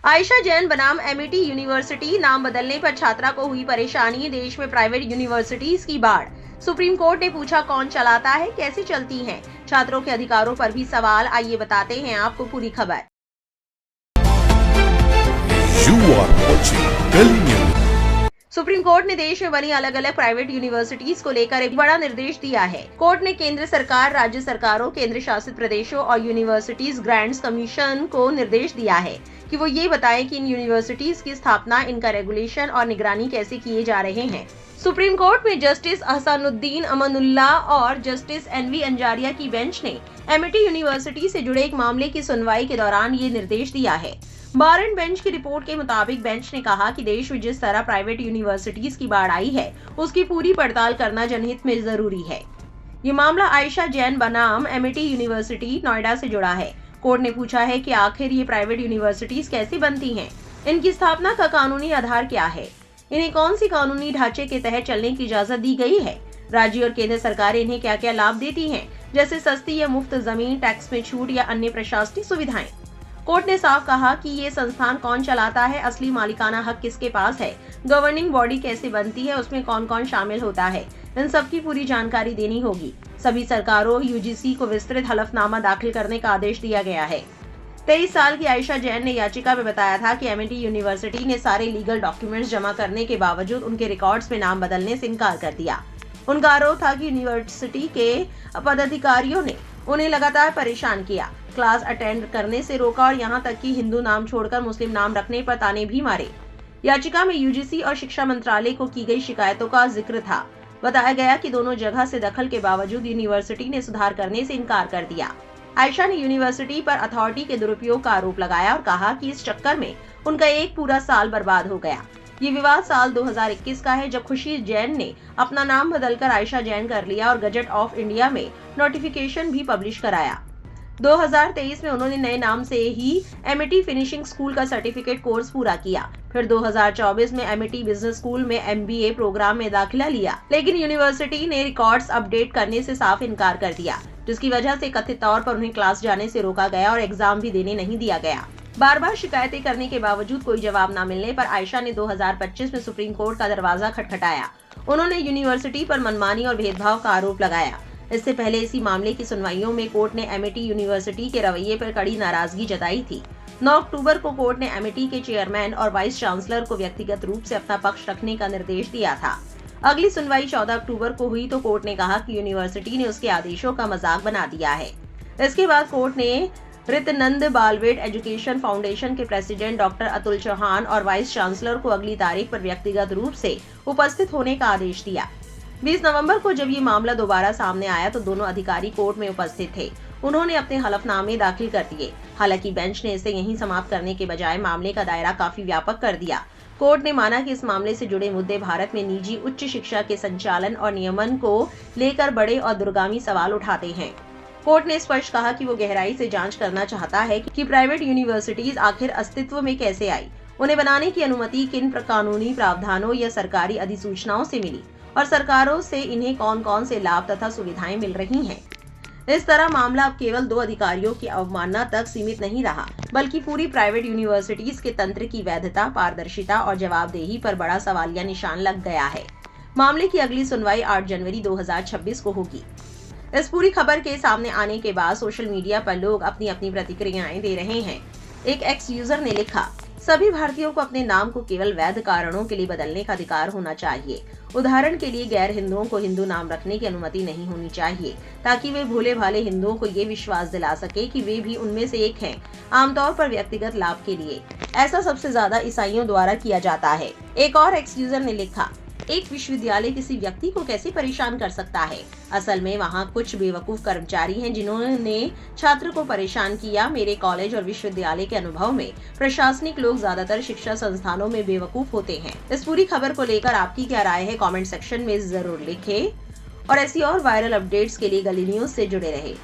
आयशा जैन बनाम Amity university, नाम बदलने पर छात्रा को हुई परेशानी, देश में प्राइवेट यूनिवर्सिटीज की बाढ़। सुप्रीम कोर्ट ने पूछा कौन चलाता है, कैसे चलती हैं छात्रों के अधिकारों पर भी सवाल। आइए बताते हैं आपको पूरी खबर। सुप्रीम कोर्ट ने देश में बनी अलग अलग प्राइवेट यूनिवर्सिटीज को लेकर एक बड़ा निर्देश दिया है। कोर्ट ने केंद्र सरकार, राज्य सरकारों, केंद्र शासित प्रदेशों और यूनिवर्सिटीज ग्रांट्स कमीशन को निर्देश दिया है कि वो ये बताएं कि इन यूनिवर्सिटीज की स्थापना, इनका रेगुलेशन और निगरानी कैसे किए जा रहे हैं। सुप्रीम कोर्ट में जस्टिस अहसानुद्दीन अमनुल्ला और जस्टिस एनवी अंजारिया की बेंच ने एमिटी यूनिवर्सिटी से जुड़े एक मामले की सुनवाई के दौरान ये निर्देश दिया है। बार एंड बेंच की रिपोर्ट के मुताबिक बेंच ने कहा कि देश में जिस तरह प्राइवेट यूनिवर्सिटीज की बाढ़ आई है, उसकी पूरी पड़ताल करना जनहित में जरूरी है। ये मामला आयशा जैन बनाम एमिटी यूनिवर्सिटी नोएडा से जुड़ा है। कोर्ट ने पूछा है कि आखिर ये प्राइवेट यूनिवर्सिटीज कैसे बनती हैं, इनकी स्थापना का कानूनी आधार क्या है, इन्हें कौन सी कानूनी ढांचे के तहत चलने की इजाजत दी गई है, राज्य और केंद्र सरकारें इन्हें क्या क्या लाभ देती हैं, जैसे सस्ती या मुफ्त जमीन, टैक्स में छूट या अन्य प्रशासनिक सुविधाएं। कोर्ट ने साफ कहा कि ये संस्थान कौन चलाता है, असली मालिकाना हक किसके पास है, गवर्निंग बॉडी कैसे बनती है, उसमें कौन कौन शामिल होता है, इन सब की पूरी जानकारी देनी होगी। सभी सरकारों, यूजीसी को विस्तृत हलफनामा दाखिल करने का आदेश दिया गया है। 23 साल की आयशा जैन ने याचिका में बताया था कि एमिटी यूनिवर्सिटी ने सारे लीगल डॉक्यूमेंट्स जमा करने के बावजूद उनके रिकॉर्ड्स में नाम बदलने से इनकार कर दिया। उनका आरोप था कि यूनिवर्सिटी के पदाधिकारियों ने उन्हें लगातार परेशान किया, क्लास अटेंड करने से रोका और यहाँ तक कि हिंदू नाम छोड़कर मुस्लिम नाम रखने पर ताने भी मारे। याचिका में यूजीसी और शिक्षा मंत्रालय को की गई शिकायतों का जिक्र था। बताया गया कि दोनों जगह से दखल के बावजूद यूनिवर्सिटी ने सुधार करने से इनकार कर दिया। आयशा ने यूनिवर्सिटी पर अथॉरिटी के दुरुपयोग का आरोप लगाया और कहा कि इस चक्कर में उनका एक पूरा साल बर्बाद हो गया। ये विवाद साल 2021 का है, जब खुशी जैन ने अपना नाम बदलकर आयशा जैन कर लिया और गजट ऑफ इंडिया में नोटिफिकेशन भी पब्लिश कराया। 2023 में उन्होंने नए नाम से ही एमिटी फिनिशिंग स्कूल का सर्टिफिकेट कोर्स पूरा किया। फिर 2024 में एमिटी बिजनेस स्कूल में MBA प्रोग्राम में दाखिला लिया, लेकिन यूनिवर्सिटी ने रिकॉर्ड्स अपडेट करने से साफ इनकार कर दिया, जिसकी वजह से कथित तौर पर उन्हें क्लास जाने से रोका गया और एग्जाम भी देने नहीं दिया गया। बार बार शिकायतें करने के बावजूद कोई जवाब न मिलने पर आयशा ने 2025 में सुप्रीम कोर्ट का दरवाजा खटखटाया। उन्होंने यूनिवर्सिटी पर मनमानी और भेदभाव का आरोप लगाया। इससे पहले इसी मामले की सुनवाइयों में कोर्ट ने एमिटी यूनिवर्सिटी के रवैये पर कड़ी नाराजगी जताई थी। 9 अक्टूबर को कोर्ट ने एमिटी के चेयरमैन और वाइस चांसलर को व्यक्तिगत रूप से अपना पक्ष रखने का निर्देश दिया था। अगली सुनवाई 14 अक्टूबर को हुई तो कोर्ट ने कहा कि यूनिवर्सिटी ने उसके आदेशों का मजाक बना दिया है। इसके बाद कोर्ट ने रितनंद बालवेट एजुकेशन फाउंडेशन के प्रेसिडेंट डॉक्टर अतुल चौहान और वाइस चांसलर को अगली तारीख पर व्यक्तिगत रूप से उपस्थित होने का आदेश दिया। 20 नवंबर को जब ये मामला दोबारा सामने आया तो दोनों अधिकारी कोर्ट में उपस्थित थे। उन्होंने अपने हलफनामे दाखिल कर दिए। हालांकि बेंच ने इसे यहीं समाप्त करने के बजाय मामले का दायरा काफी व्यापक कर दिया। कोर्ट ने माना कि इस मामले से जुड़े मुद्दे भारत में निजी उच्च शिक्षा के संचालन और नियमन को लेकर बड़े और दूरगामी सवाल उठाते हैं। कोर्ट ने स्पष्ट कहा कि वो गहराई से जांच करना चाहता है कि प्राइवेट यूनिवर्सिटीज आखिर अस्तित्व में कैसे आई, उन्हें बनाने की अनुमति किन कानूनी प्रावधानों या सरकारी अधिसूचनाओं से मिली और सरकारों से इन्हें कौन कौन से लाभ तथा सुविधाएं मिल रही हैं। इस तरह मामला अब केवल 2 अधिकारियों की अवमानना तक सीमित नहीं रहा, बल्कि पूरी प्राइवेट यूनिवर्सिटीज के तंत्र की वैधता, पारदर्शिता और जवाबदेही पर बड़ा सवालिया निशान लग गया है। मामले की अगली सुनवाई 8 जनवरी 2026 को होगी। इस पूरी खबर के सामने आने के बाद सोशल मीडिया पर लोग अपनी अपनी प्रतिक्रियाएं दे रहे हैं। एक एक्स यूजर ने लिखा, सभी भारतीयों को अपने नाम को केवल वैध कारणों के लिए बदलने का अधिकार होना चाहिए। उदाहरण के लिए गैर हिंदुओं को हिंदू नाम रखने की अनुमति नहीं होनी चाहिए, ताकि वे भोले भाले हिंदुओं को ये विश्वास दिला सके कि वे भी उनमें से एक हैं, आमतौर पर व्यक्तिगत लाभ के लिए। ऐसा सबसे ज्यादा ईसाइयों द्वारा किया जाता है। एक और एक्स यूजर ने लिखा, एक विश्वविद्यालय किसी व्यक्ति को कैसे परेशान कर सकता है? असल में वहाँ कुछ बेवकूफ कर्मचारी हैं जिन्होंने छात्र को परेशान किया। मेरे कॉलेज और विश्वविद्यालय के अनुभव में प्रशासनिक लोग ज्यादातर शिक्षा संस्थानों में बेवकूफ होते हैं। इस पूरी खबर को लेकर आपकी क्या राय है? कमेंट सेक्शन में जरूर लिखें और ऐसी और वायरल अपडेट्स के लिए गली न्यूज से जुड़े रहें।